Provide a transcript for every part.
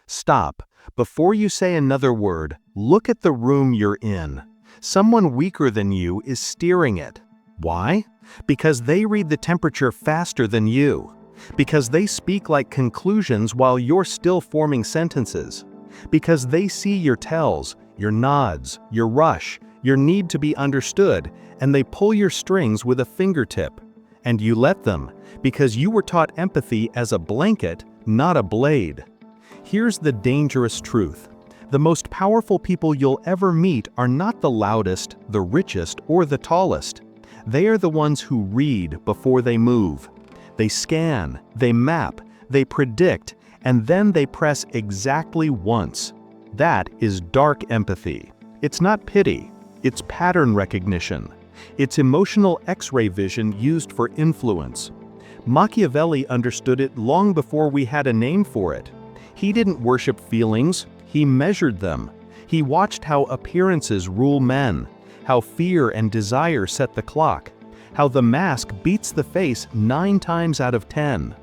Stop. Before you say another word, look at the room you're in. Someone weaker than you is steering it. Why? Because they read the temperature faster than you. Because they speak like conclusions while you're still forming sentences. Because they see your tells, your nods, your rush, your need to be understood, and they pull your strings with a fingertip. And you let them, because you were taught empathy as a blanket, not a blade. Here's the dangerous truth. The most powerful people you'll ever meet are not the loudest, the richest, or the tallest. They are the ones who read before they move. They scan, they map, they predict, and then they press exactly once. That is dark empathy. It's not pity, it's pattern recognition. It's emotional X-ray vision used for influence. Machiavelli understood it long before we had a name for it. He didn't worship feelings, he measured them. He watched how appearances rule men, how fear and desire set the clock, how the mask beats the face 9 times out of 10.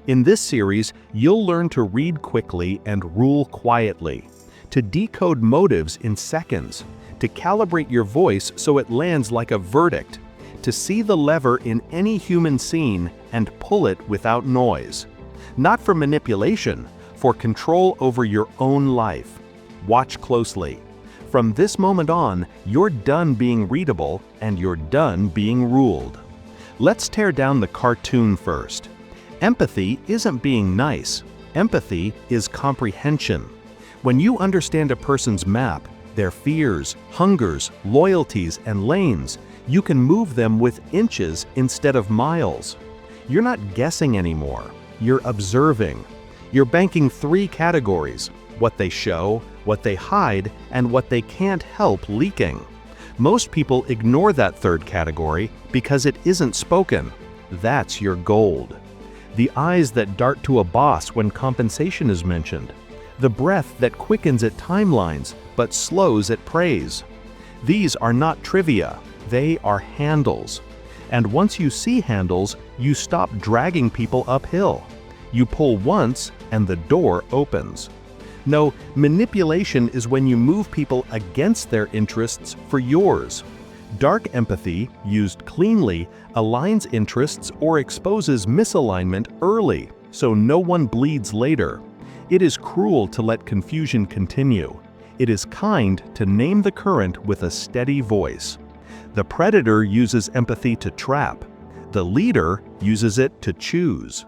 In this series, you'll learn to read quickly and rule quietly, to decode motives in seconds, to calibrate your voice so it lands like a verdict, to see the lever in any human scene and pull it without noise. Not for manipulation, for control over your own life. Watch closely. From this moment on, you're done being readable and you're done being ruled. Let's tear down the cartoon first. Empathy isn't being nice. Empathy is comprehension. When you understand a person's map, their fears, hungers, loyalties, and lanes, you can move them with inches instead of miles. You're not guessing anymore. You're observing. You're banking 3 categories: what they show, what they hide, and what they can't help leaking. Most people ignore that 3rd category because it isn't spoken. That's your gold. The eyes that dart to a boss when compensation is mentioned. The breath that quickens at timelines but slows at praise. These are not trivia, they are handles. And once you see handles, you stop dragging people uphill. You pull once and the door opens. No, manipulation is when you move people against their interests for yours. Dark empathy, used cleanly, aligns interests or exposes misalignment early, so no one bleeds later. It is cruel to let confusion continue. It is kind to name the current with a steady voice. The predator uses empathy to trap. The leader uses it to choose.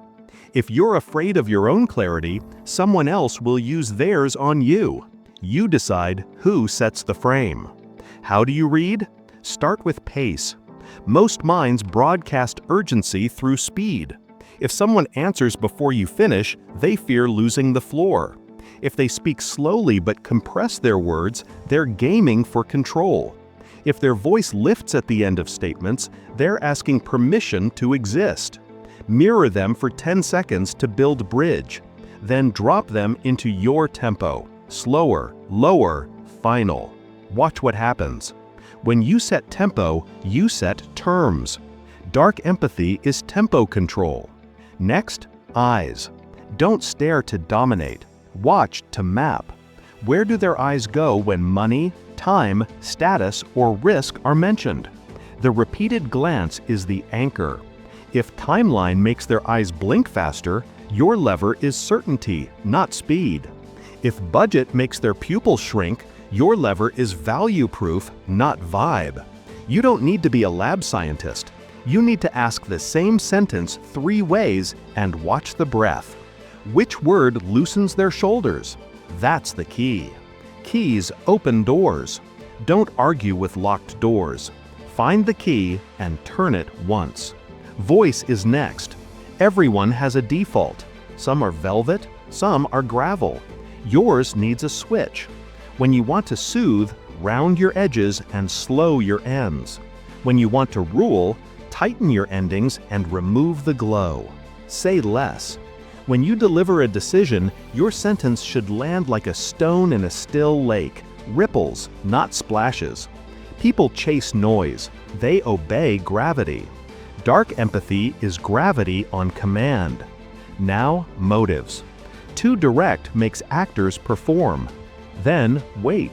If you're afraid of your own clarity, someone else will use theirs on you. You decide who sets the frame. How do you read? Start with pace. Most minds broadcast urgency through speed. If someone answers before you finish, they fear losing the floor. If they speak slowly but compress their words, they're gaming for control. If their voice lifts at the end of statements, they're asking permission to exist. Mirror them for 10 seconds to build bridge. Then drop them into your tempo. Slower, lower, final. Watch what happens. When you set tempo, you set terms. Dark empathy is tempo control. Next, eyes. Don't stare to dominate. Watch to map. Where do their eyes go when money, time, status, or risk are mentioned? The repeated glance is the anchor. If timeline makes their eyes blink faster, your lever is certainty, not speed. If budget makes their pupils shrink, your lever is value proof, not vibe. You don't need to be a lab scientist. You need to ask the same sentence 3 ways and watch the breath. Which word loosens their shoulders? That's the key. Keys open doors. Don't argue with locked doors. Find the key and turn it once. Voice is next. Everyone has a default. Some are velvet, some are gravel. Yours needs a switch. When you want to soothe, round your edges and slow your ends. When you want to rule, tighten your endings and remove the glow. Say less. When you deliver a decision, your sentence should land like a stone in a still lake. Ripples, not splashes. People chase noise. They obey gravity. Dark empathy is gravity on command. Now, motives. Too direct makes actors perform. Then wait.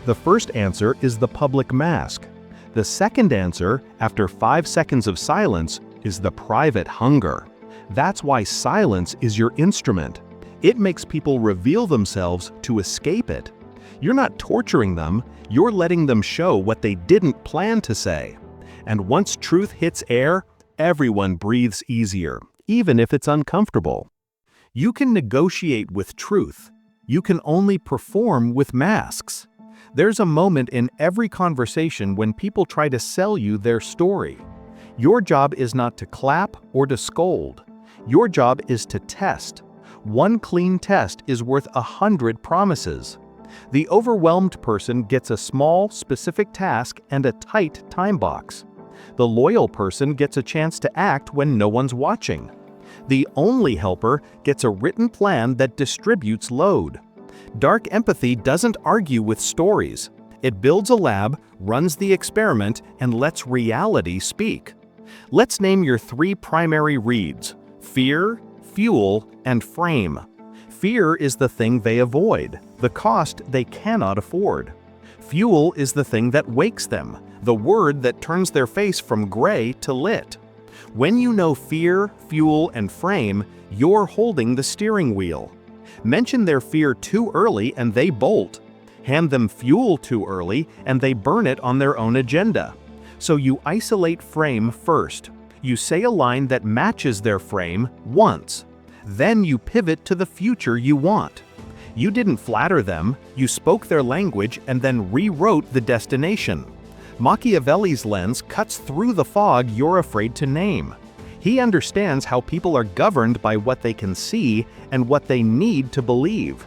The first answer is the public mask. The second answer, after 5 seconds of silence, is the private hunger. That's why silence is your instrument. It makes people reveal themselves to escape it. You're not torturing them, you're letting them show what they didn't plan to say. And once truth hits air, everyone breathes easier, even if it's uncomfortable. You can negotiate with truth. You can only perform with masks. There's a moment in every conversation when people try to sell you their story. Your job is not to clap or to scold. Your job is to test. One clean test is worth 100 promises. The overwhelmed person gets a small, specific task and a tight time box. The loyal person gets a chance to act when no one's watching. The only helper gets a written plan that distributes load. Dark empathy doesn't argue with stories. It builds a lab, runs the experiment, and lets reality speak. Let's name your 3 primary reads: fear, fuel, and frame. Fear is the thing they avoid, the cost they cannot afford. Fuel is the thing that wakes them, the word that turns their face from gray to lit. When you know fear, fuel, and frame, you're holding the steering wheel. Mention their fear too early and they bolt. Hand them fuel too early and they burn it on their own agenda. So you isolate frame first. You say a line that matches their frame once. Then you pivot to the future you want. You didn't flatter them, you spoke their language and then rewrote the destination. Machiavelli's lens cuts through the fog you're afraid to name. He understands how people are governed by what they can see and what they need to believe.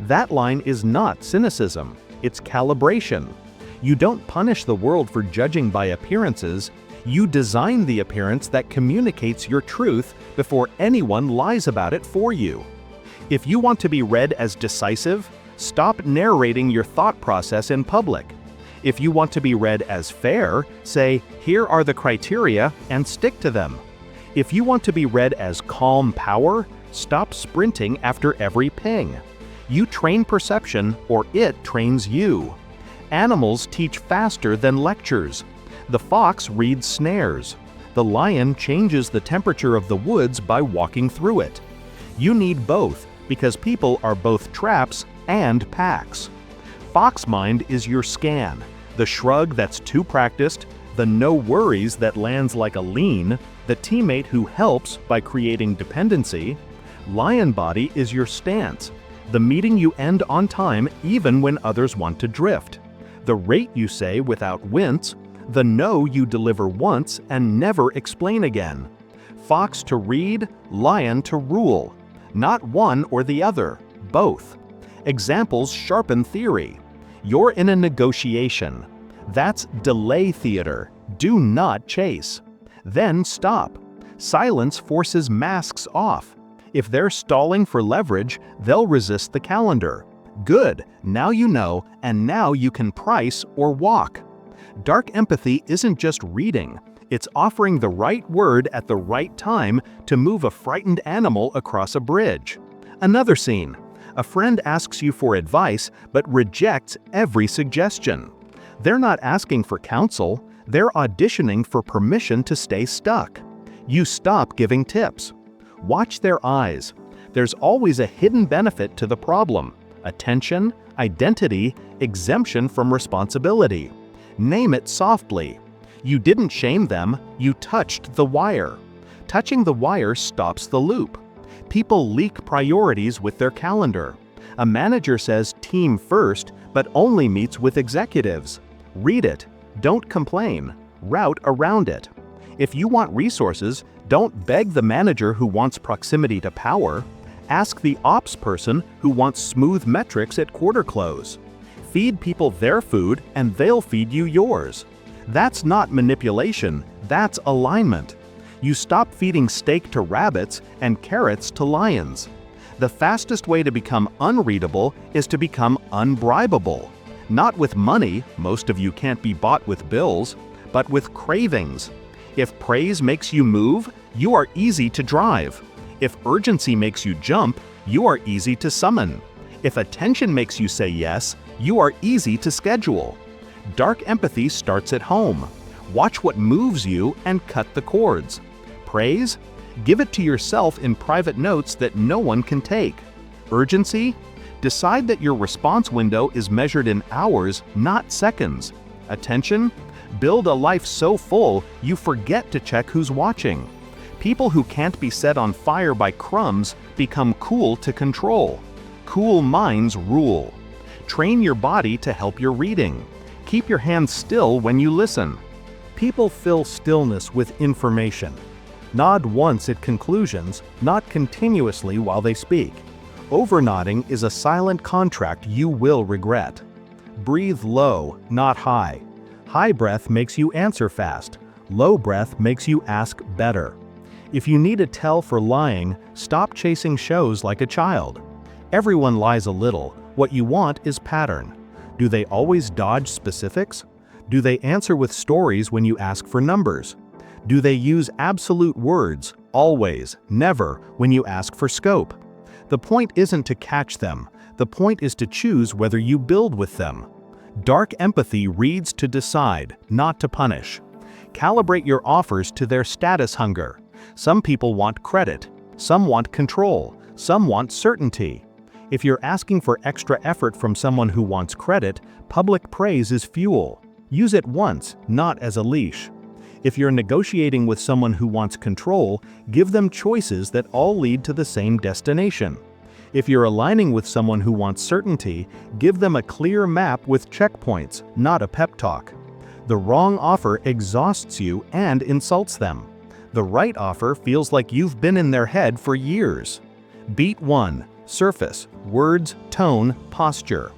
That line is not cynicism, it's calibration. You don't punish the world for judging by appearances, you design the appearance that communicates your truth before anyone lies about it for you. If you want to be read as decisive, stop narrating your thought process in public. If you want to be read as fair, say, "Here are the criteria," and stick to them. If you want to be read as calm power, stop sprinting after every ping. You train perception, or it trains you. Animals teach faster than lectures. The fox reads snares. The lion changes the temperature of the woods by walking through it. You need both, because people are both traps and packs. Fox mind is your scan, the shrug that's too practiced, the no worries that lands like a lean, the teammate who helps by creating dependency. Lion body is your stance, the meeting you end on time even when others want to drift, the rate you say without wince, the no you deliver once and never explain again. Fox to read, lion to rule. Not one or the other, both. Examples sharpen theory. You're in a negotiation. That's delay theater. Do not chase. Then stop. Silence forces masks off. If they're stalling for leverage, they'll resist the calendar. Good, now you know, and now you can price or walk. Dark empathy isn't just reading. It's offering the right word at the right time to move a frightened animal across a bridge. Another scene. A friend asks you for advice but rejects every suggestion. They're not asking for counsel, they're auditioning for permission to stay stuck. You stop giving tips. Watch their eyes. There's always a hidden benefit to the problem: attention, identity, exemption from responsibility. Name it softly. You didn't shame them, you touched the wire. Touching the wire stops the loop. People leak priorities with their calendar. A manager says team first, but only meets with executives. Read it. Don't complain. Route around it. If you want resources, don't beg the manager who wants proximity to power. Ask the ops person who wants smooth metrics at quarter close. Feed people their food and they'll feed you yours. That's not manipulation, that's alignment. You stop feeding steak to rabbits and carrots to lions. The fastest way to become unreadable is to become unbribable. Not with money, most of you can't be bought with bills, but with cravings. If praise makes you move, you are easy to drive. If urgency makes you jump, you are easy to summon. If attention makes you say yes, you are easy to schedule. Dark empathy starts at home. Watch what moves you and cut the cords. Praise? Give it to yourself in private notes that no one can take. Urgency? Decide that your response window is measured in hours, not seconds. Attention? Build a life so full you forget to check who's watching. People who can't be set on fire by crumbs become cool to control. Cool minds rule. Train your body to help your reading. Keep your hands still when you listen. People fill stillness with information. Nod once at conclusions, not continuously while they speak. Overnodding is a silent contract you will regret. Breathe low, not high. High breath makes you answer fast. Low breath makes you ask better. If you need a tell for lying, stop chasing shows like a child. Everyone lies a little. What you want is pattern. Do they always dodge specifics? Do they answer with stories when you ask for numbers? Do they use absolute words, always, never, when you ask for scope? The point isn't to catch them. The point is to choose whether you build with them. Dark empathy reads to decide, not to punish. Calibrate your offers to their status hunger. Some people want credit. Some want control. Some want certainty. If you're asking for extra effort from someone who wants credit, public praise is fuel. Use it once, not as a leash. If you're negotiating with someone who wants control, give them choices that all lead to the same destination. If you're aligning with someone who wants certainty, give them a clear map with checkpoints, not a pep talk. The wrong offer exhausts you and insults them. The right offer feels like you've been in their head for years. Beat 1. Surface, words, tone, posture.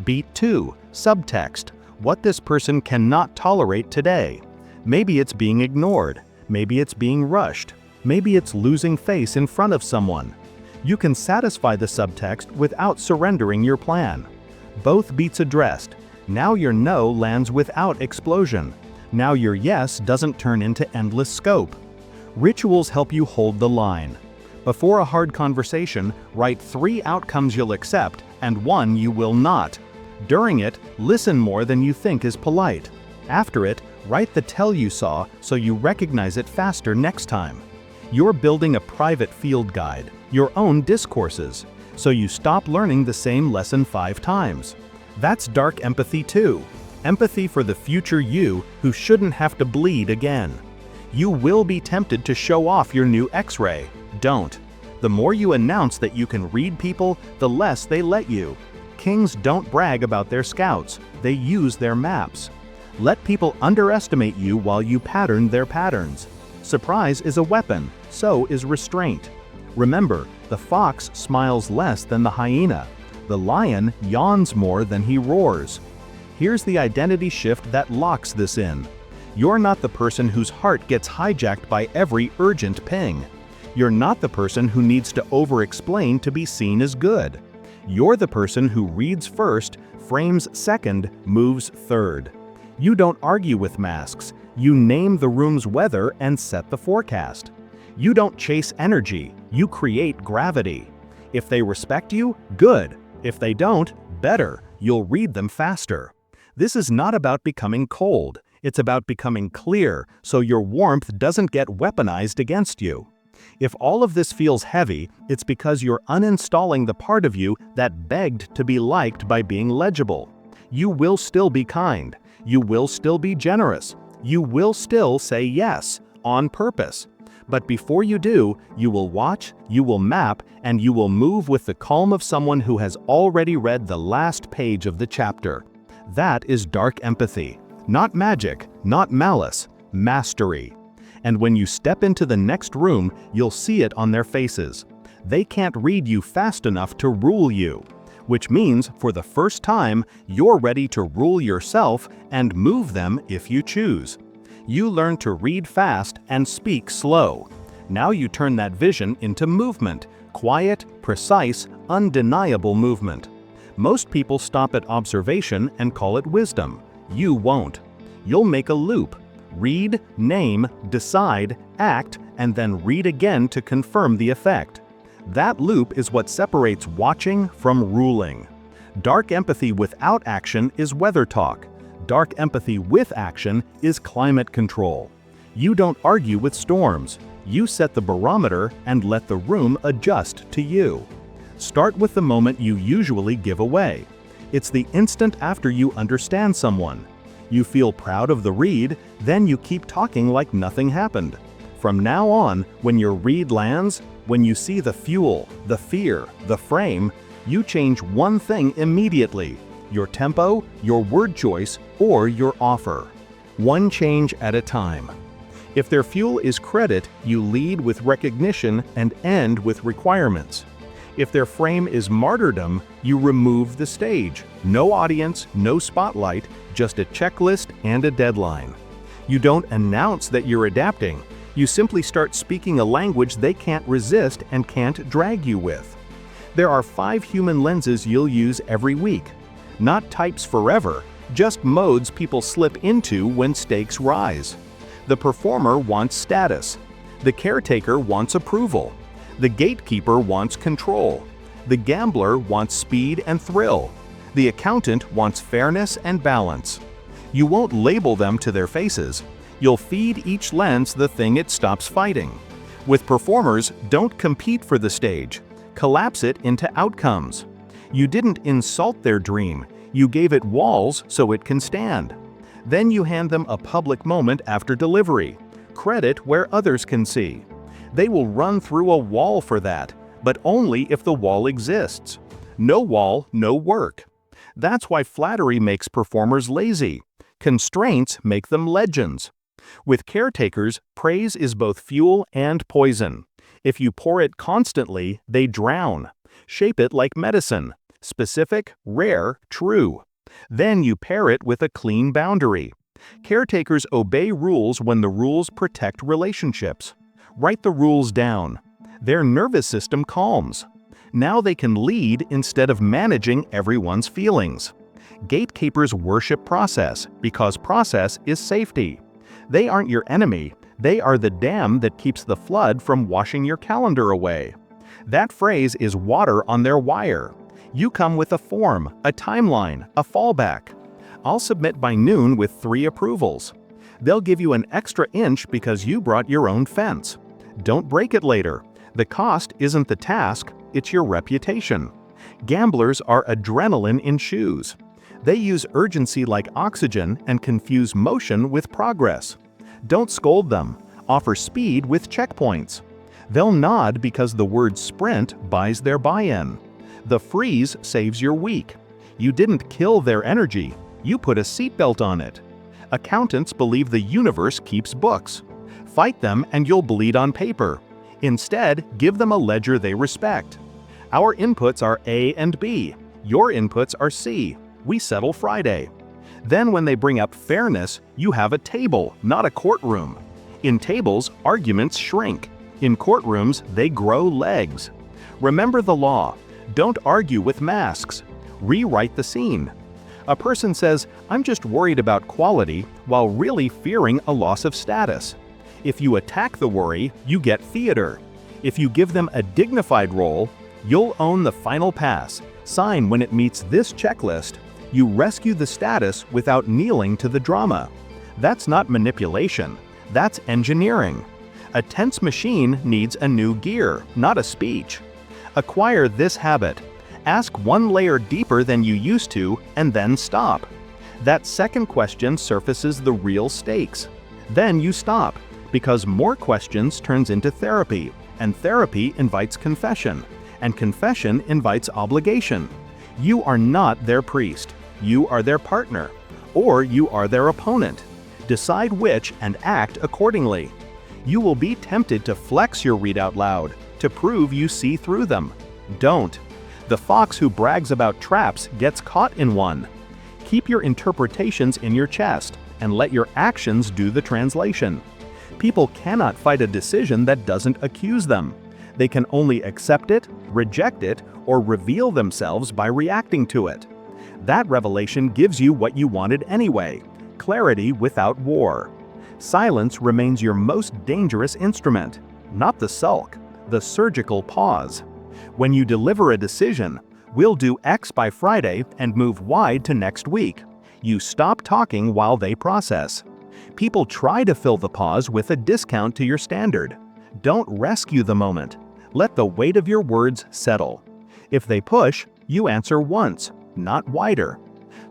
Beat 2. Subtext, what this person cannot tolerate today. Maybe it's being ignored. Maybe it's being rushed. Maybe it's losing face in front of someone. You can satisfy the subtext without surrendering your plan. Both beats addressed. Now your no lands without explosion. Now your yes doesn't turn into endless scope. Rituals help you hold the line. Before a hard conversation, write 3 outcomes you'll accept and 1 you will not. During it, listen more than you think is polite. After it, write the tell you saw so you recognize it faster next time. You're building a private field guide, your own discourses, so you stop learning the same lesson 5 times. That's dark empathy too. Empathy for the future you who shouldn't have to bleed again. You will be tempted to show off your new X-ray. Don't. The more you announce that you can read people, the less they let you. Kings don't brag about their scouts, they use their maps. Let people underestimate you while you pattern their patterns. Surprise is a weapon, so is restraint. Remember, the fox smiles less than the hyena. The lion yawns more than he roars. Here's the identity shift that locks this in. You're not the person whose heart gets hijacked by every urgent ping. You're not the person who needs to over-explain to be seen as good. You're the person who reads first, frames second, moves third. You don't argue with masks. You name the room's weather and set the forecast. You don't chase energy. You create gravity. If they respect you, good. If they don't, better. You'll read them faster. This is not about becoming cold. It's about becoming clear so your warmth doesn't get weaponized against you. If all of this feels heavy, it's because you're uninstalling the part of you that begged to be liked by being legible. You will still be kind. You will still be generous. You will still say yes, on purpose. But before you do, you will watch, you will map, and you will move with the calm of someone who has already read the last page of the chapter. That is dark empathy. Not magic, not malice, mastery. And when you step into the next room, you'll see it on their faces. They can't read you fast enough to rule you. Which means, for the first time, you're ready to rule yourself and move them if you choose. You learn to read fast and speak slow. Now you turn that vision into movement, quiet, precise, undeniable movement. Most people stop at observation and call it wisdom. You won't. You'll make a loop. Read, name, decide, act, and then read again to confirm the effect. That loop is what separates watching from ruling. Dark empathy without action is weather talk. Dark empathy with action is climate control. You don't argue with storms. You set the barometer and let the room adjust to you. Start with the moment you usually give away. It's the instant after you understand someone. You feel proud of the read, then you keep talking like nothing happened. From now on, when your read lands, when you see the fuel, the fear, the frame, you change one thing immediately: your tempo, your word choice, or your offer. One change at a time. If their fuel is credit, you lead with recognition and end with requirements. If their frame is martyrdom, you remove the stage. No audience, no spotlight, just a checklist and a deadline. You don't announce that you're adapting. You simply start speaking a language they can't resist and can't drag you with. There are 5 human lenses you'll use every week. Not types forever, just modes people slip into when stakes rise. The performer wants status. The caretaker wants approval. The gatekeeper wants control. The gambler wants speed and thrill. The accountant wants fairness and balance. You won't label them to their faces. You'll feed each lens the thing it stops fighting. With performers, don't compete for the stage. Collapse it into outcomes. You didn't insult their dream. You gave it walls so it can stand. Then you hand them a public moment after delivery. Credit where others can see. They will run through a wall for that, but only if the wall exists. No wall, no work. That's why flattery makes performers lazy. Constraints make them legends. With caretakers, praise is both fuel and poison. If you pour it constantly, they drown. Shape it like medicine. Specific, rare, true. Then you pair it with a clean boundary. Caretakers obey rules when the rules protect relationships. Write the rules down. Their nervous system calms. Now they can lead instead of managing everyone's feelings. Gatekeepers worship process because process is safety. They aren't your enemy. They are the dam that keeps the flood from washing your calendar away. That phrase is water on their wire. You come with a form, a timeline, a fallback. I'll submit by noon with 3 approvals. They'll give you an extra inch because you brought your own fence. Don't break it later. The cost isn't the task, it's your reputation. Gamblers are adrenaline in shoes. They use urgency like oxygen and confuse motion with progress. Don't scold them. Offer speed with checkpoints. They'll nod because the word sprint buys their buy-in. The freeze saves your week. You didn't kill their energy. You put a seatbelt on it. Accountants believe the universe keeps books. Fight them and you'll bleed on paper. Instead, give them a ledger they respect. Our inputs are A and B. Your inputs are C. We settle Friday. Then when they bring up fairness, you have a table, not a courtroom. In tables, arguments shrink. In courtrooms, they grow legs. Remember the law. Don't argue with masks. Rewrite the scene. A person says, "I'm just worried about quality," while really fearing a loss of status. If you attack the worry, you get theater. If you give them a dignified role, you'll own the final pass. Sign when it meets this checklist. You rescue the status without kneeling to the drama. That's not manipulation. That's engineering. A tense machine needs a new gear, not a speech. Acquire this habit. Ask one layer deeper than you used to, and then stop. That second question surfaces the real stakes. Then you stop, because more questions turns into therapy, and therapy invites confession, and confession invites obligation. You are not their priest. You are their partner, or you are their opponent. Decide which and act accordingly. You will be tempted to flex your read out loud, to prove you see through them. Don't. The fox who brags about traps gets caught in one. Keep your interpretations in your chest, and let your actions do the translation. People cannot fight a decision that doesn't accuse them. They can only accept it, reject it, or reveal themselves by reacting to it. That revelation gives you what you wanted anyway: clarity without war. Silence remains your most dangerous instrument, not the sulk, the surgical pause. When you deliver a decision, "We'll do X by Friday and move Y to next week," you stop talking while they process. People try to fill the pause with a discount to your standard. Don't rescue the moment. Let the weight of your words settle. If they push, you answer once, not wider.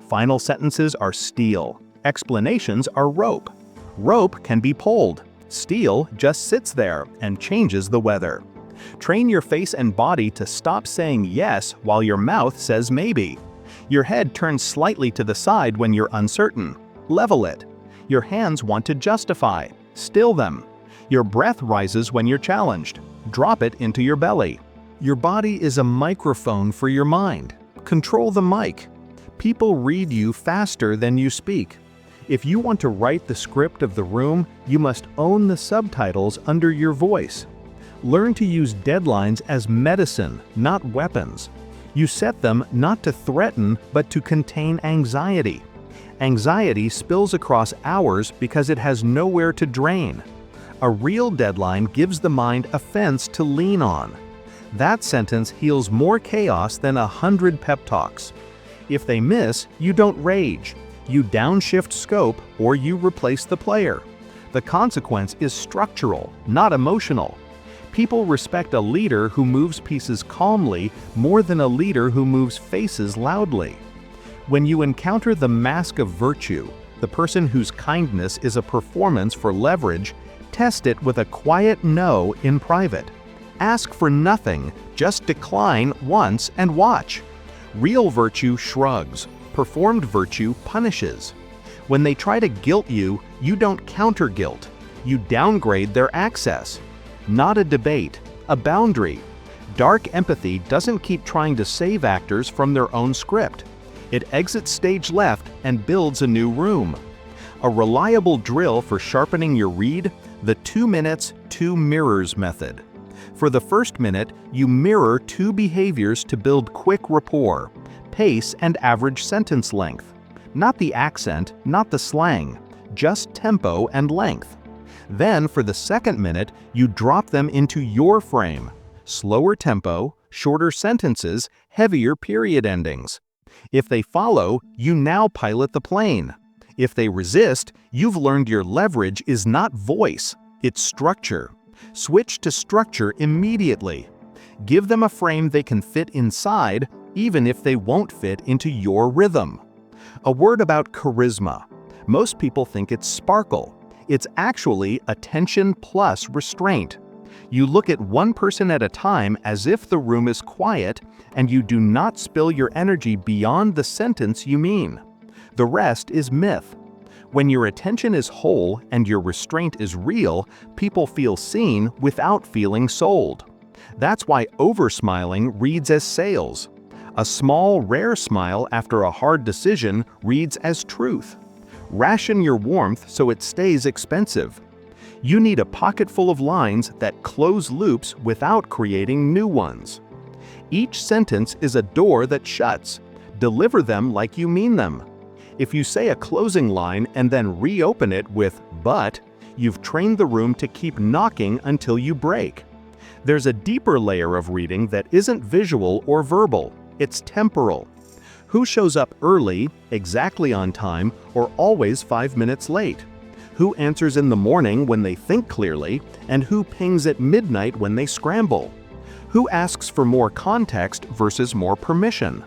Final sentences are steel. Explanations are rope. Rope can be pulled. Steel just sits there and changes the weather. Train your face and body to stop saying yes while your mouth says maybe. Your head turns slightly to the side when you're uncertain. Level it. Your hands want to justify. Still them. Your breath rises when you're challenged. Drop it into your belly. Your body is a microphone for your mind. Control the mic. People read you faster than you speak. If you want to write the script of the room, you must own the subtitles under your voice. Learn to use deadlines as medicine, not weapons. You set them not to threaten, but to contain anxiety. Anxiety spills across hours because it has nowhere to drain. A real deadline gives the mind a fence to lean on. That sentence heals more chaos than 100 pep talks. If they miss, you don't rage. You downshift scope or you replace the player. The consequence is structural, not emotional. People respect a leader who moves pieces calmly more than a leader who moves faces loudly. When you encounter the mask of virtue, the person whose kindness is a performance for leverage, test it with a quiet no in private. Ask for nothing, just decline once and watch. Real virtue shrugs. Performed virtue punishes. When they try to guilt you, you don't counter-guilt. You downgrade their access. Not a debate, a boundary. Dark empathy doesn't keep trying to save actors from their own script. It exits stage left and builds a new room. A reliable drill for sharpening your read, the 2 minutes, 2 mirrors method. For the first minute, you mirror 2 behaviors to build quick rapport, pace and average sentence length. Not the accent, not the slang, just tempo and length. Then for the second minute, you drop them into your frame. Slower tempo, shorter sentences, heavier period endings. If they follow, you now pilot the plane. If they resist, you've learned your leverage is not voice, it's structure. Switch to structure immediately. Give them a frame they can fit inside, even if they won't fit into your rhythm. A word about charisma. Most people think it's sparkle. It's actually attention plus restraint. You look at one person at a time as if the room is quiet, and you do not spill your energy beyond the sentence you mean. The rest is myth. When your attention is whole and your restraint is real, people feel seen without feeling sold. That's why over-smiling reads as sales. A small, rare smile after a hard decision reads as truth. Ration your warmth so it stays expensive. You need a pocket full of lines that close loops without creating new ones. Each sentence is a door that shuts. Deliver them like you mean them. If you say a closing line and then reopen it with "but," you've trained the room to keep knocking until you break. There's a deeper layer of reading that isn't visual or verbal. It's temporal. Who shows up early, exactly on time, or always 5 minutes late? Who answers in the morning when they think clearly, and who pings at midnight when they scramble? Who asks for more context versus more permission?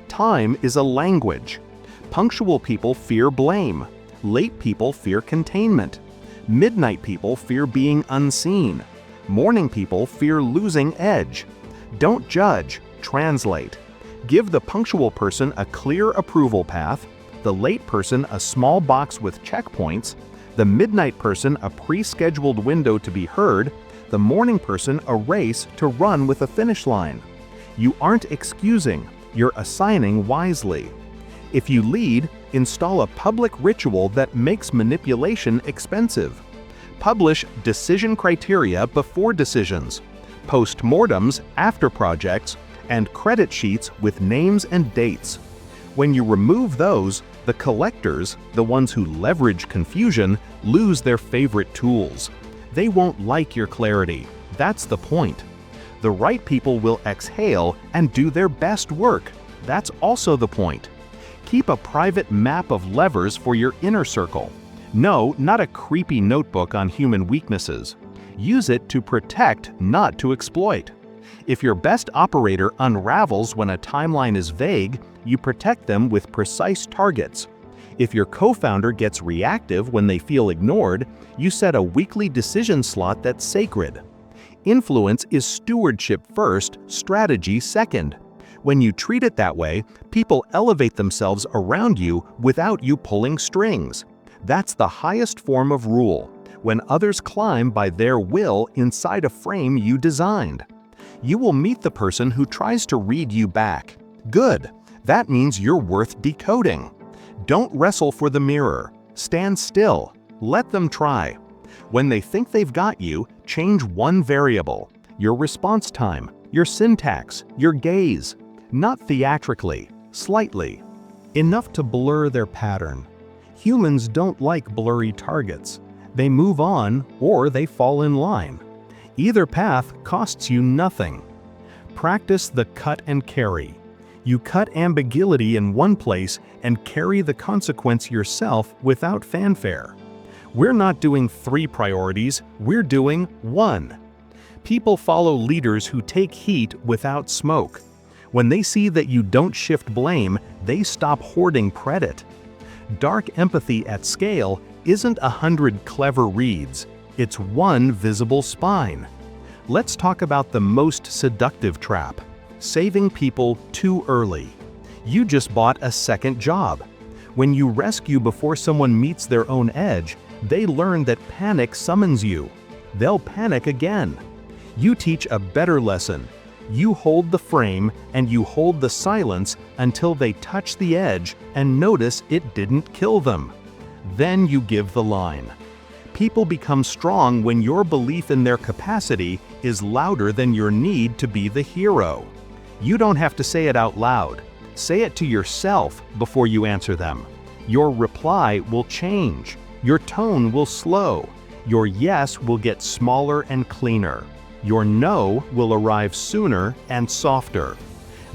Time is a language. Punctual people fear blame. Late people fear containment. Midnight people fear being unseen. Morning people fear losing edge. Don't judge, translate. Give the punctual person a clear approval path, the late person a small box with checkpoints, the midnight person a pre-scheduled window to be heard, the morning person a race to run with a finish line. You aren't excusing, you're assigning wisely. If you lead, install a public ritual that makes manipulation expensive. Publish decision criteria before decisions, post-mortems after projects, and credit sheets with names and dates. When you remove those, the collectors, the ones who leverage confusion, lose their favorite tools. They won't like your clarity. That's the point. The right people will exhale and do their best work. That's also the point. Keep a private map of levers for your inner circle. No, not a creepy notebook on human weaknesses. Use it to protect, not to exploit. If your best operator unravels when a timeline is vague, you protect them with precise targets. If your co-founder gets reactive when they feel ignored, you set a weekly decision slot that's sacred. Influence is stewardship first, strategy second. When you treat it that way, people elevate themselves around you without you pulling strings. That's the highest form of rule, when others climb by their will inside a frame you designed. You will meet the person who tries to read you back. Good. That means you're worth decoding. Don't wrestle for the mirror. Stand still. Let them try. When they think they've got you, change one variable: your response time, your syntax, your gaze. Not theatrically, slightly. Enough to blur their pattern. Humans don't like blurry targets. They move on or they fall in line. Either path costs you nothing. Practice the cut and carry. You cut ambiguity in one place and carry the consequence yourself without fanfare. We're not doing 3 priorities, we're doing 1. People follow leaders who take heat without smoke. When they see that you don't shift blame, they stop hoarding credit. Dark empathy at scale isn't 100 clever reads, it's 1 visible spine. Let's talk about the most seductive trap: saving people too early. You just bought a second job. When you rescue before someone meets their own edge, they learn that panic summons you. They'll panic again. You teach a better lesson. You hold the frame and you hold the silence until they touch the edge and notice it didn't kill them. Then you give the line. People become strong when your belief in their capacity is louder than your need to be the hero. You don't have to say it out loud. Say it to yourself before you answer them. Your reply will change. Your tone will slow. Your yes will get smaller and cleaner. Your no will arrive sooner and softer.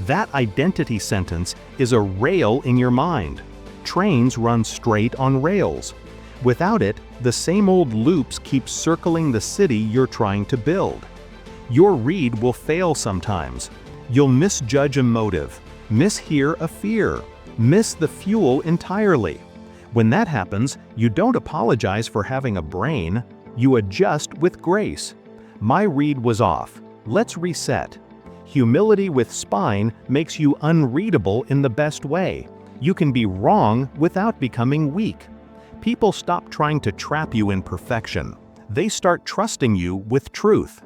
That identity sentence is a rail in your mind. Trains run straight on rails. Without it, the same old loops keep circling the city you're trying to build. Your read will fail sometimes. You'll misjudge a motive, mishear a fear, miss the fuel entirely. When that happens, you don't apologize for having a brain. You adjust with grace. My read was off. Let's reset. Humility with spine makes you unreadable in the best way. You can be wrong without becoming weak. People stop trying to trap you in perfection. They start trusting you with truth.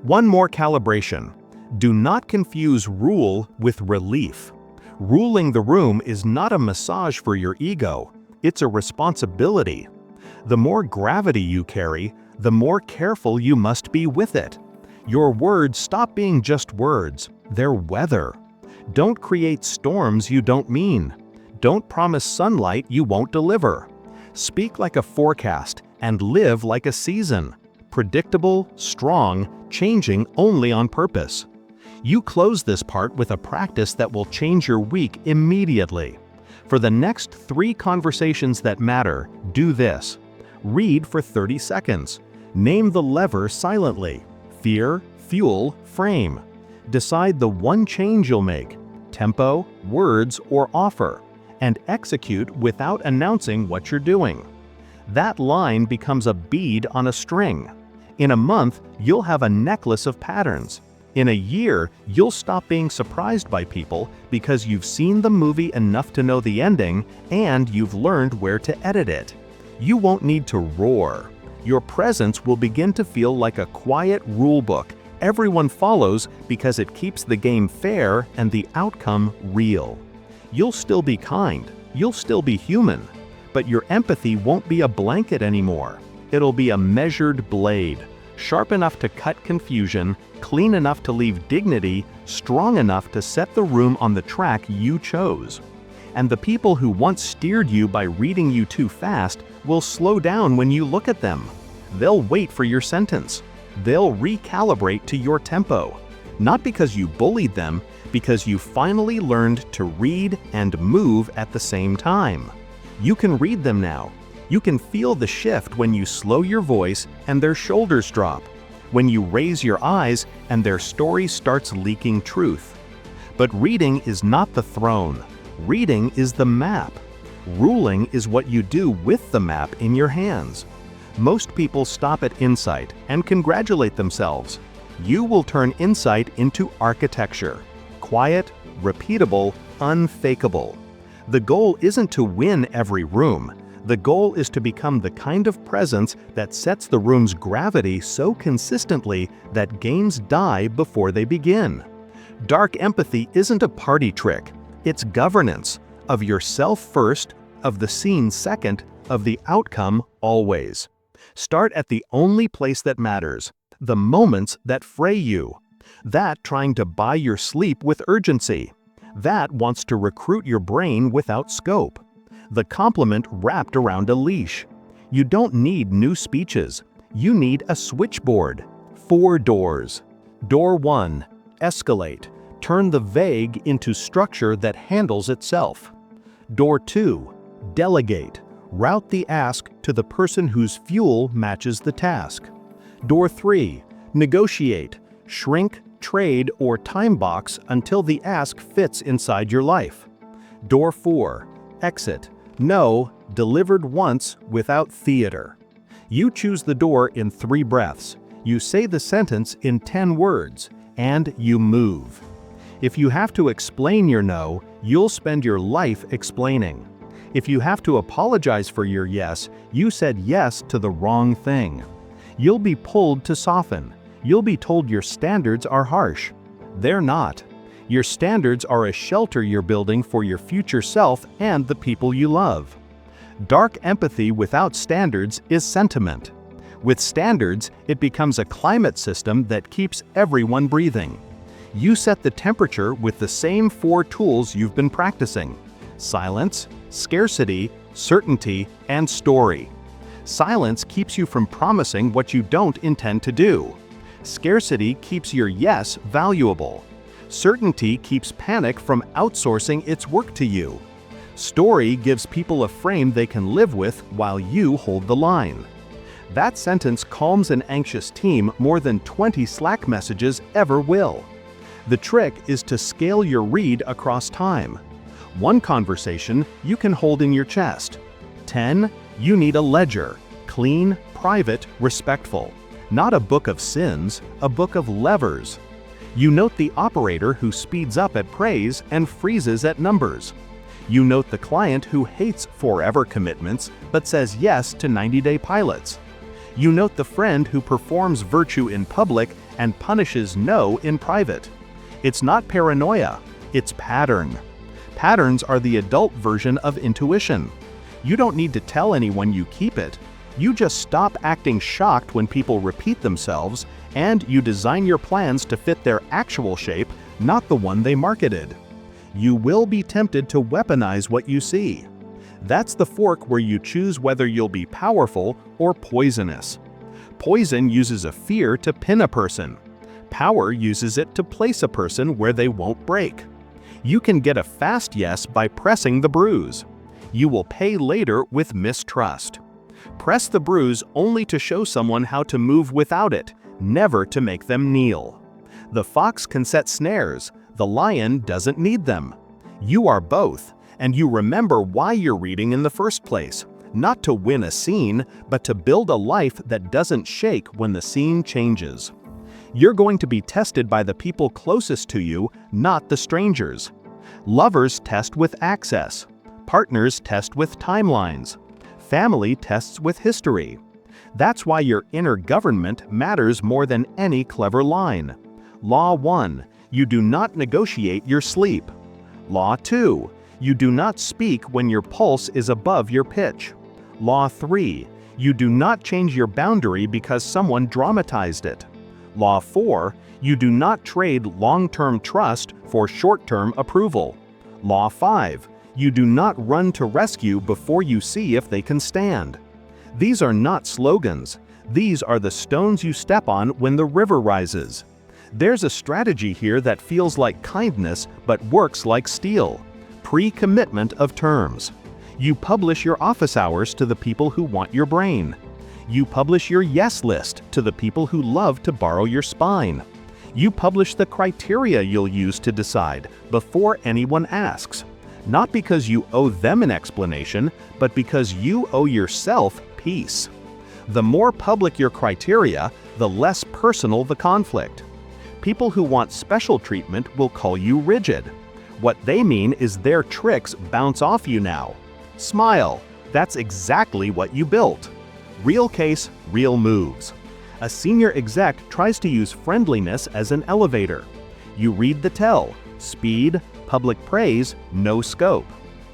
One more calibration. Do not confuse rule with relief. Ruling the room is not a massage for your ego. It's a responsibility. The more gravity you carry, the more careful you must be with it. Your words stop being just words. They're weather. Don't create storms you don't mean. Don't promise sunlight you won't deliver. Speak like a forecast and live like a season. Predictable, strong, changing only on purpose. You close this part with a practice that will change your week immediately. For the next 3 conversations that matter, do this. Read for 30 seconds. Name the lever silently. Fear, fuel, frame. Decide the one change you'll make: tempo, words, or offer, and execute without announcing what you're doing. That line becomes a bead on a string. In a month, you'll have a necklace of patterns. In a year, you'll stop being surprised by people because you've seen the movie enough to know the ending and you've learned where to edit it. You won't need to roar. Your presence will begin to feel like a quiet rule book everyone follows because it keeps the game fair and the outcome real. You'll still be kind, you'll still be human, but your empathy won't be a blanket anymore. It'll be a measured blade, sharp enough to cut confusion, clean enough to leave dignity, strong enough to set the room on the track you chose. And the people who once steered you by reading you too fast will slow down when you look at them. They'll wait for your sentence. They'll recalibrate to your tempo. Not because you bullied them, because you finally learned to read and move at the same time. You can read them now. You can feel the shift when you slow your voice and their shoulders drop, when you raise your eyes and their story starts leaking truth. But reading is not the throne. Reading is the map. Ruling is what you do with the map in your hands. Most people stop at insight and congratulate themselves. You will turn insight into architecture. Quiet, repeatable, unfakeable. The goal isn't to win every room. The goal is to become the kind of presence that sets the room's gravity so consistently that games die before they begin. Dark empathy isn't a party trick. It's governance of yourself first, of the scene second, of the outcome always. Start at the only place that matters, the moments that fray you. That trying to buy your sleep with urgency. That wants to recruit your brain without scope. The compliment wrapped around a leash. You don't need new speeches. You need a switchboard. 4 doors. Door 1. Escalate. Turn the vague into structure that handles itself. Door 2. Delegate. Route the ask to the person whose fuel matches the task. Door 3. Negotiate. Shrink, trade, or time box until the ask fits inside your life. Door 4. Exit. No, delivered once without theater. You choose the door in 3 breaths. You say the sentence in 10 words, and you move. If you have to explain your no, you'll spend your life explaining. If you have to apologize for your yes, you said yes to the wrong thing. You'll be pulled to soften. You'll be told your standards are harsh. They're not. Your standards are a shelter you're building for your future self and the people you love. Dark empathy without standards is sentiment. With standards, it becomes a climate system that keeps everyone breathing. You set the temperature with the same 4 tools you've been practicing: silence, scarcity, certainty, and story. Silence keeps you from promising what you don't intend to do. Scarcity keeps your yes valuable. Certainty keeps panic from outsourcing its work to you. Story gives people a frame they can live with while you hold the line. That sentence calms an anxious team more than 20 Slack messages ever will. The trick is to scale your read across time. 1 conversation you can hold in your chest. 10, you need a ledger, clean, private, respectful. Not a book of sins, a book of levers. You note the operator who speeds up at praise and freezes at numbers. You note the client who hates forever commitments but says yes to 90-day pilots. You note the friend who performs virtue in public and punishes no in private. It's not paranoia, it's pattern. Patterns are the adult version of intuition. You don't need to tell anyone you keep it. You just stop acting shocked when people repeat themselves, and you design your plans to fit their actual shape, not the one they marketed. You will be tempted to weaponize what you see. That's the fork where you choose whether you'll be powerful or poisonous. Poison uses a fear to pin a person. Power uses it to place a person where they won't break. You can get a fast yes by pressing the bruise. You will pay later with mistrust. Press the bruise only to show someone how to move without it, never to make them kneel. The fox can set snares, the lion doesn't need them. You are both, and you remember why you're reading in the first place, not to win a scene, but to build a life that doesn't shake when the scene changes. You're going to be tested by the people closest to you, not the strangers. Lovers test with access. Partners test with timelines. Family tests with history. That's why your inner government matters more than any clever line. Law 1. You do not negotiate your sleep. Law 2. You do not speak when your pulse is above your pitch. Law 3. You do not change your boundary because someone dramatized it. Law 4. You do not trade long-term trust for short-term approval. Law 5. You do not run to rescue before you see if they can stand. These are not slogans. These are the stones you step on when the river rises. There's a strategy here that feels like kindness but works like steel. Pre-commitment of terms. You publish your office hours to the people who want your brain. You publish your yes list to the people who love to borrow your spine. You publish the criteria you'll use to decide before anyone asks. Not because you owe them an explanation, but because you owe yourself peace. The more public your criteria, the less personal the conflict. People who want special treatment will call you rigid. What they mean is their tricks bounce off you now. Smile. That's exactly what you built. Real case, real moves. A senior exec tries to use friendliness as an elevator. You read the tell. Speed, public praise, no scope.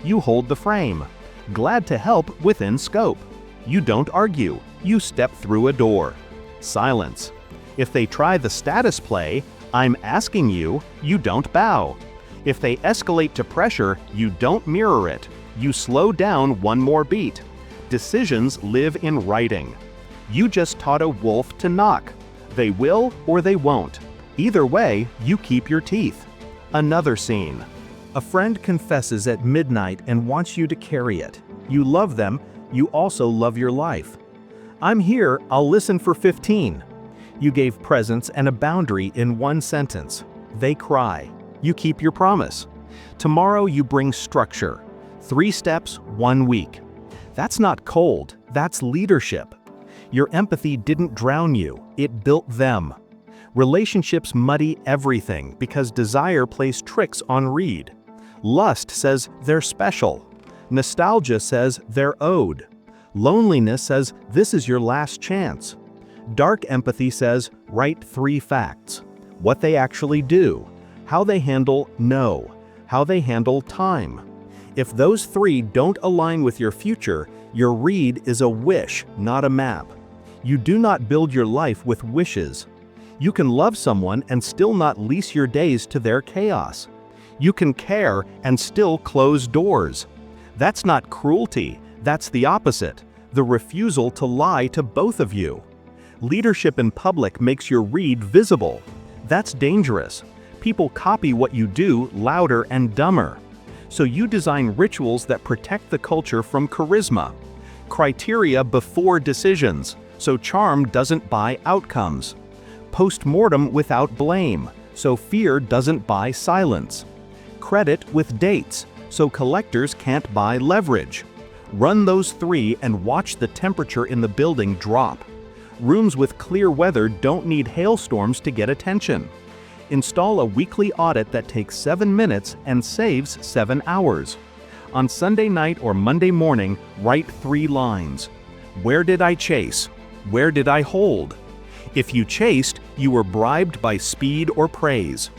You hold the frame. Glad to help within scope. You don't argue. You step through a door. Silence. If they try the status play, I'm asking you, you don't bow. If they escalate to pressure, you don't mirror it. You slow down one more beat. Decisions live in writing. You just taught a wolf to knock. They will or they won't. Either way, you keep your teeth. Another scene. A friend confesses at midnight and wants you to carry it. You love them, you also love your life. I'm here, I'll listen for 15. You gave presents and a boundary in one sentence. They cry. You keep your promise. Tomorrow you bring structure. 3 steps, 1 week. That's not cold, that's leadership. Your empathy didn't drown you, it built them. Relationships muddy everything because desire plays tricks on read. Lust says they're special. Nostalgia says they're owed. Loneliness says this is your last chance. Dark empathy says write 3 facts. What they actually do. How they handle no. How they handle time. If those 3 don't align with your future, your read is a wish, not a map. You do not build your life with wishes. You can love someone and still not lease your days to their chaos. You can care and still close doors. That's not cruelty, that's the opposite, the refusal to lie to both of you. Leadership in public makes your read visible. That's dangerous. People copy what you do louder and dumber. So you design rituals that protect the culture from charisma. Criteria before decisions, so charm doesn't buy outcomes. Post-mortem without blame, so fear doesn't buy silence. Credit with dates, so collectors can't buy leverage. Run those 3 and watch the temperature in the building drop. Rooms with clear weather don't need hailstorms to get attention. Install a weekly audit that takes 7 minutes and saves 7 hours. On Sunday night or Monday morning, write 3 lines. Where did I chase? Where did I hold? If you chased, you were bribed by speed or praise.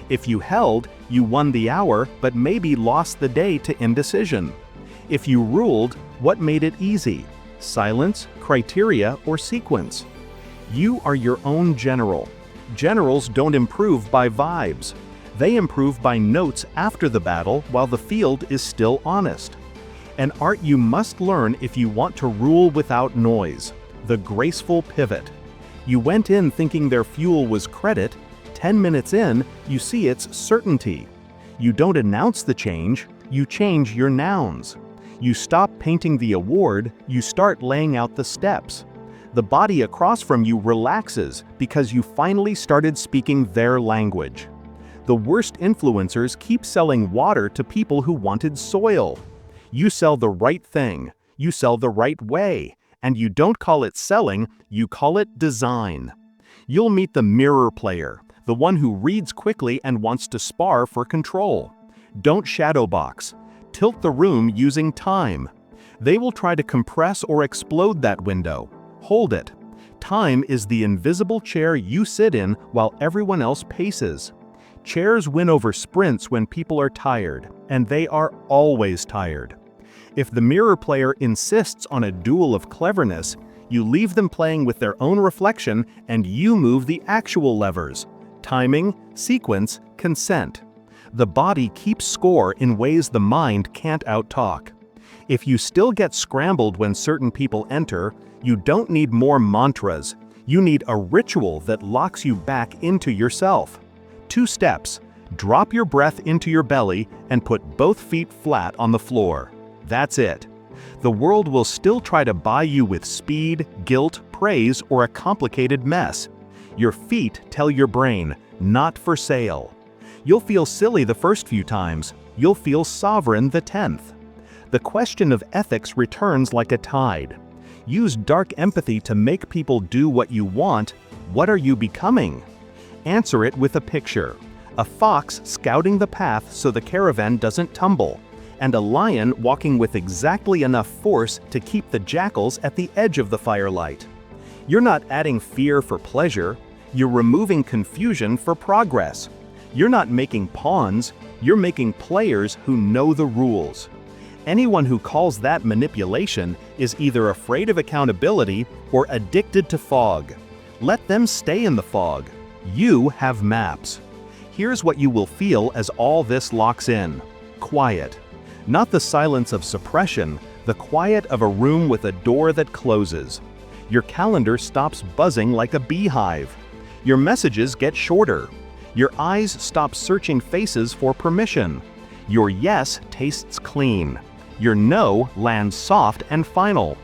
If you held, you won the hour but maybe lost the day to indecision. If you ruled, what made it easy? Silence, criteria, or sequence? You are your own general. Generals don't improve by vibes. They improve by notes after the battle while the field is still honest. An art you must learn if you want to rule without noise. The graceful pivot. You went in thinking their fuel was credit. 10 minutes in, you see it's certainty. You don't announce the change, you change your nouns. You stop painting the award, you start laying out the steps. The body across from you relaxes because you finally started speaking their language. The worst influencers keep selling water to people who wanted soil. You sell the right thing, you sell the right way, and you don't call it selling, you call it design. You'll meet the mirror player, the one who reads quickly and wants to spar for control. Don't shadowbox. Tilt the room using time. They will try to compress or explode that window. Hold it. Time is the invisible chair you sit in while everyone else paces. Chairs win over sprints when people are tired, and they are always tired. If the mirror player insists on a duel of cleverness, you leave them playing with their own reflection and you move the actual levers. Timing, sequence, consent. The body keeps score in ways the mind can't outtalk. If you still get scrambled when certain people enter, you don't need more mantras. You need a ritual that locks you back into yourself. 2 steps. Drop your breath into your belly and put both feet flat on the floor. That's it. The world will still try to buy you with speed, guilt, praise, or a complicated mess. Your feet tell your brain, not for sale. You'll feel silly the first few times. You'll feel sovereign the 10th. The question of ethics returns like a tide. Use dark empathy to make people do what you want. What are you becoming? Answer it with a picture. A fox scouting the path so the caravan doesn't tumble, and a lion walking with exactly enough force to keep the jackals at the edge of the firelight. You're not adding fear for pleasure. You're removing confusion for progress. You're not making pawns. You're making players who know the rules. Anyone who calls that manipulation is either afraid of accountability or addicted to fog. Let them stay in the fog. You have maps. Here's what you will feel as all this locks in. Quiet. Not the silence of suppression, the quiet of a room with a door that closes. Your calendar stops buzzing like a beehive. Your messages get shorter. Your eyes stop searching faces for permission. Your yes tastes clean. Your no lands soft and final.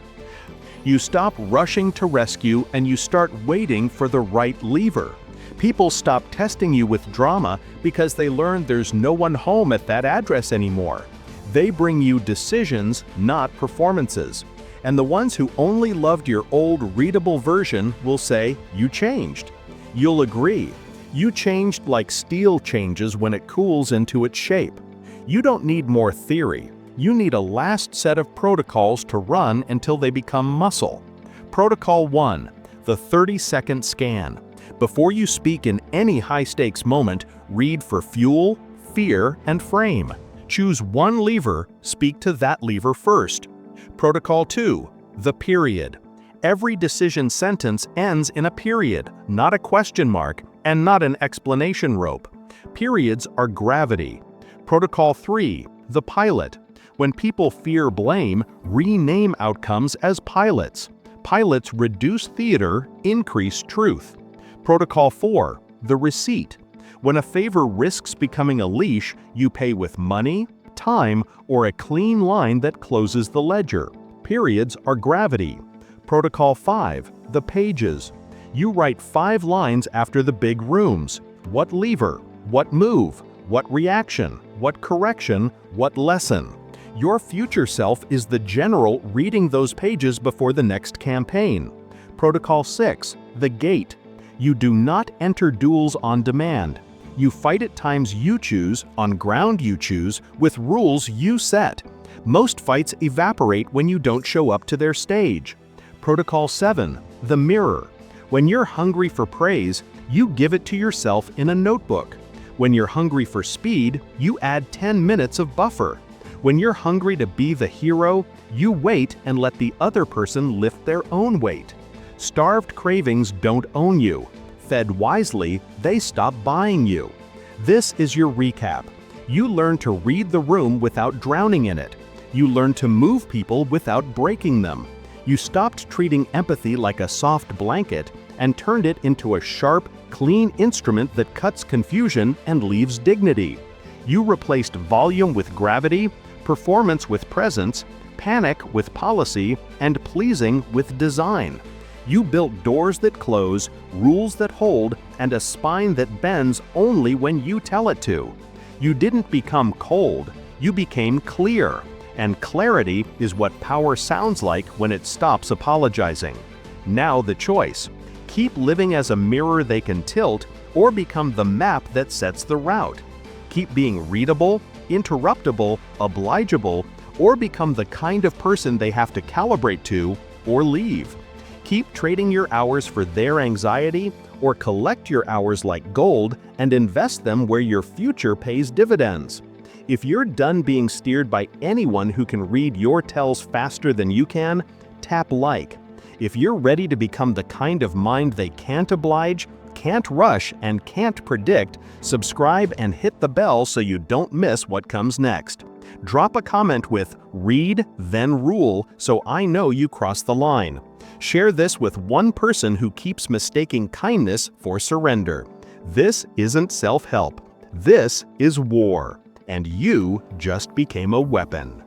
You stop rushing to rescue and you start waiting for the right lever. People stop testing you with drama because they learn there's no one home at that address anymore. They bring you decisions, not performances. And the ones who only loved your old readable version will say, "You changed." You'll agree. You changed like steel changes when it cools into its shape. You don't need more theory. You need a last set of protocols to run until they become muscle. Protocol 1, the 30-second scan. Before you speak in any high-stakes moment, read for fuel, fear, and frame. Choose one lever, speak to that lever first. Protocol 2, the period. Every decision sentence ends in a period, not a question mark, and not an explanation rope. Periods are gravity. Protocol 3, the pilot. When people fear blame, rename outcomes as pilots. Pilots reduce theater, increase truth. Protocol 4, the receipt. When a favor risks becoming a leash, you pay with money, time, or a clean line that closes the ledger. Periods are gravity. Protocol 5, the pages. You write 5 lines after the big rooms. What lever? What move? What reaction? What correction? What lesson? Your future self is the general reading those pages before the next campaign. Protocol 6, the gate. You do not enter duels on demand. You fight at times you choose, on ground you choose, with rules you set. Most fights evaporate when you don't show up to their stage. Protocol 7, the mirror. When you're hungry for praise, you give it to yourself in a notebook. When you're hungry for speed, you add 10 minutes of buffer. When you're hungry to be the hero, you wait and let the other person lift their own weight. Starved cravings don't own you. Fed wisely, they stop buying you. This is your recap. You learn to read the room without drowning in it. You learn to move people without breaking them. You stopped treating empathy like a soft blanket and turned it into a sharp, clean instrument that cuts confusion and leaves dignity. You replaced volume with gravity, performance with presence, panic with policy, and pleasing with design. You built doors that close, rules that hold, and a spine that bends only when you tell it to. You didn't become cold, you became clear. And clarity is what power sounds like when it stops apologizing. Now the choice. Keep living as a mirror they can tilt, or become the map that sets the route. Keep being readable, interruptible, obligeable, or become the kind of person they have to calibrate to, or leave. Keep trading your hours for their anxiety, or collect your hours like gold and invest them where your future pays dividends. If you're done being steered by anyone who can read your tells faster than you can, tap like. If you're ready to become the kind of mind they can't oblige, can't rush, and can't predict, subscribe and hit the bell so you don't miss what comes next. Drop a comment with "Read, then rule" so I know you crossed the line. Share this with one person who keeps mistaking kindness for surrender. This isn't self-help. This is war. And you just became a weapon.